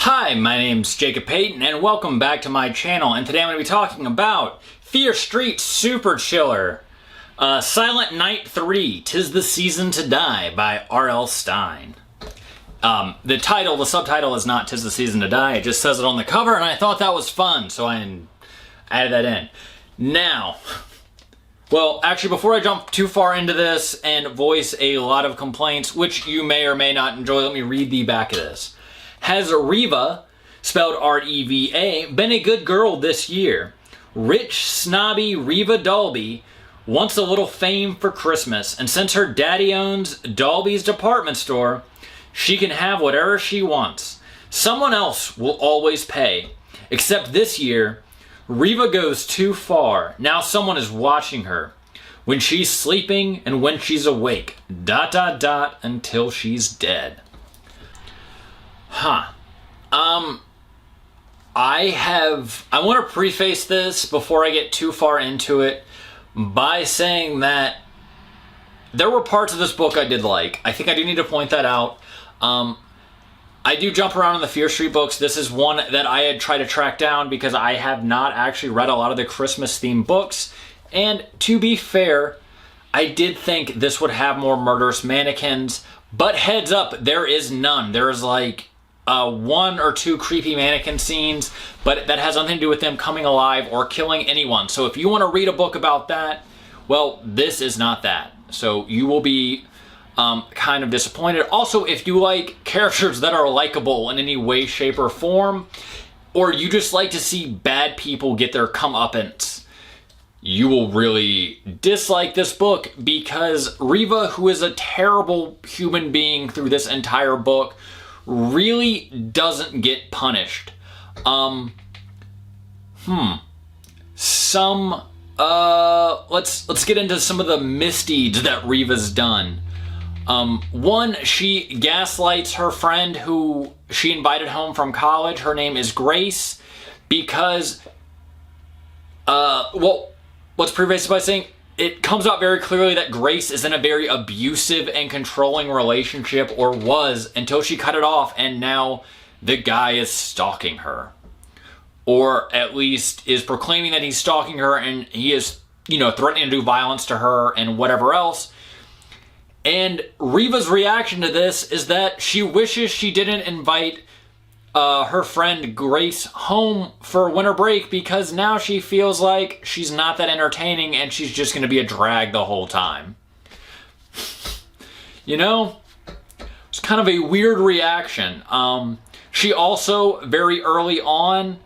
Hi, my name's Jacob Payton and welcome back to my channel, and today I'm going to be talking about Fear Street Super Chiller, Silent Night 3, 'Tis the Season to Die by R.L Stine. The subtitle is not 'Tis the Season to Die, it just says it on the cover, and I thought that was fun, so I added that in. Now, well, actually, before I jump too far into this and voice a lot of complaints, which you may or may not enjoy, let me read the back of this. Has Reva, spelled R-E-V-A, been a good girl this year? Rich, snobby Reva Dalby wants a little fame for Christmas, and since her daddy owns Dalby's department store, she can have whatever she wants. Someone else will always pay. Except this year, Reva goes too far. Now someone is watching her. When she's sleeping and when she's awake. ... until she's dead. I want to preface this before I get too far into it by saying that there were parts of this book I did like. I think I do need to point that out. I do jump around in the Fear Street books. This is one that I had tried to track down because I have not actually read a lot of the Christmas themed books. And to be fair, I did think this would have more murderous mannequins, but heads up, there is none. There's like one or two creepy mannequin scenes, but that has nothing to do with them coming alive or killing anyone. So if you want to read a book about that, well, this is not that. So you will be kind of disappointed. Also, if you like characters that are likable in any way, shape, or form, or you just like to see bad people get their comeuppance, you will really dislike this book because Reva, who is a terrible human being through this entire book, really doesn't get punished. Let's get into some of the misdeeds that Reva's done. One, she gaslights her friend who she invited home from college. Her name is Grace because, let's preface it by saying it comes out very clearly that Grace is in a very abusive and controlling relationship, or was, until she cut it off, and now the guy is stalking her. Or at least is proclaiming that he's stalking her, and he is, threatening to do violence to her and whatever else. And Reva's reaction to this is that she wishes she didn't invite her friend Grace home for winter break because now she feels like she's not that entertaining and she's just going to be a drag the whole time. It's kind of a weird reaction. She also, very early on,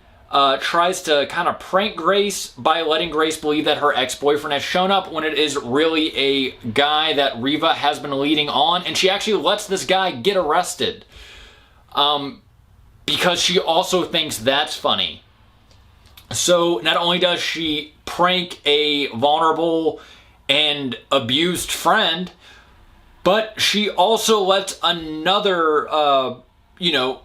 tries to kind of prank Grace by letting Grace believe that her ex-boyfriend has shown up when it is really a guy that Reva has been leading on, and she actually lets this guy get arrested. Because she also thinks that's funny. So not only does she prank a vulnerable and abused friend, but she also lets another,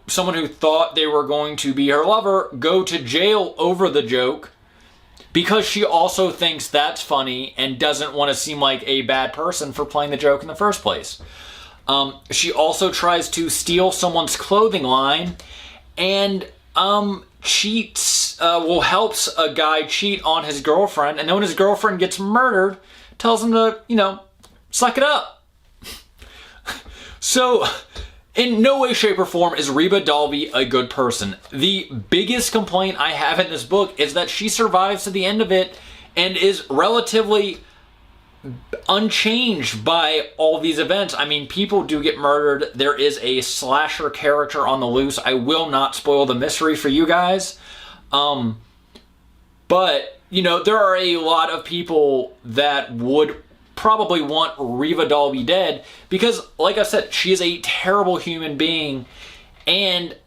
someone who thought they were going to be her lover go to jail over the joke because she also thinks that's funny and doesn't want to seem like a bad person for playing the joke in the first place. She also tries to steal someone's clothing line and cheats, helps a guy cheat on his girlfriend, and then when his girlfriend gets murdered, tells him to, suck it up. So, in no way, shape, or form is Reva Dalby a good person. The biggest complaint I have in this book is that she survives to the end of it and is relatively unchanged by all these events. I mean, people do get murdered. There is a slasher character on the loose. I will not spoil the mystery for you guys. But, there are a lot of people that would probably want Reva Dalby dead because, like I said, she is a terrible human being, and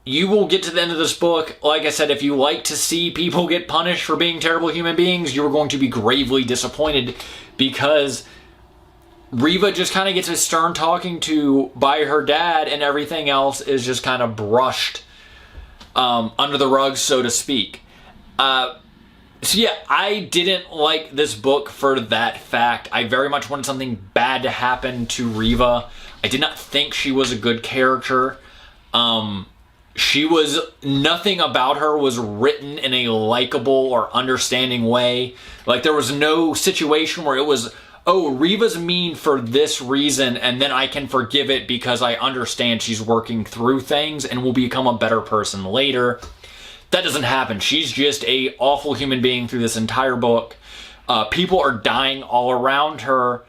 you will get to the end of this book. Like I said, if you like to see people get punished for being terrible human beings, you're going to be gravely disappointed because Reva just kind of gets a stern talking to by her dad, and everything else is just kind of brushed under the rug, so to speak. So yeah, I didn't like this book for that fact. I very much wanted something bad to happen to Reva. I did not think she was a good character. nothing about her was written in a likable or understanding way. Like, there was no situation where it was, oh, Reva's mean for this reason, and then I can forgive it because I understand she's working through things and will become a better person later. That doesn't happen. She's just a awful human being through this entire book. People are dying all around her,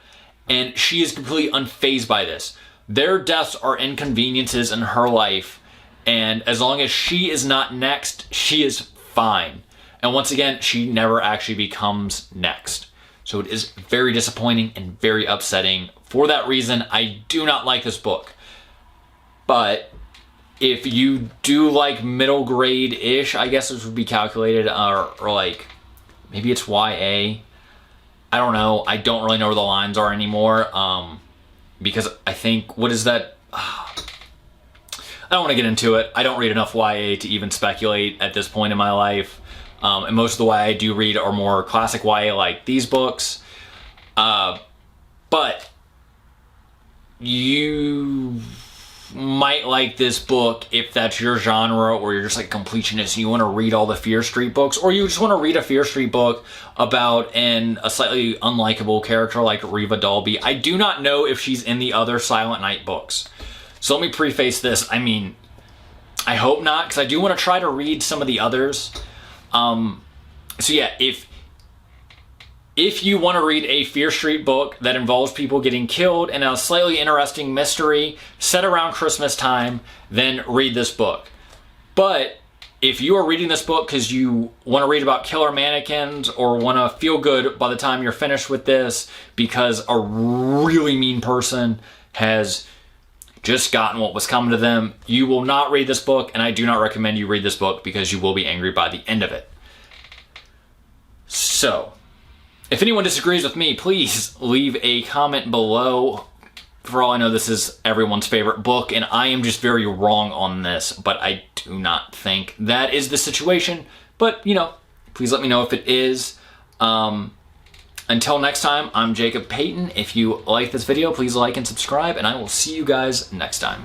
and she is completely unfazed by this. Their deaths are inconveniences in her life, and as long as she is not next, she is fine. And once again, she never actually becomes next. So it is very disappointing and very upsetting. For that reason, I do not like this book. But if you do like middle grade-ish, I guess this would be calculated, or like, maybe it's YA. I don't know. I don't really know where the lines are anymore. Because I think, what is that? I don't want to get into it. I don't read enough YA to even speculate at this point in my life. And most of the YA I do read are more classic YA like these books. But you might like this book if that's your genre, or you're just like completionist and you want to read all the Fear Street books, or you just want to read a Fear Street book about a slightly unlikable character like Reva Dalby. I do not know if she's in the other Silent Night books. So let me preface this. I mean, I hope not, because I do want to try to read some of the others. So yeah, if you want to read a Fear Street book that involves people getting killed and a slightly interesting mystery set around Christmas time, then read this book. But if you are reading this book because you want to read about killer mannequins or want to feel good by the time you're finished with this because a really mean person has just gotten what was coming to them, you will not read this book, and I do not recommend you read this book because you will be angry by the end of it. So, if anyone disagrees with me, please leave a comment below. For all I know, this is everyone's favorite book, and I am just very wrong on this, but I do not think that is the situation. But, you know, please let me know if it is. Until next time, I'm Jacob Payton. If you like this video, please like and subscribe, and I will see you guys next time.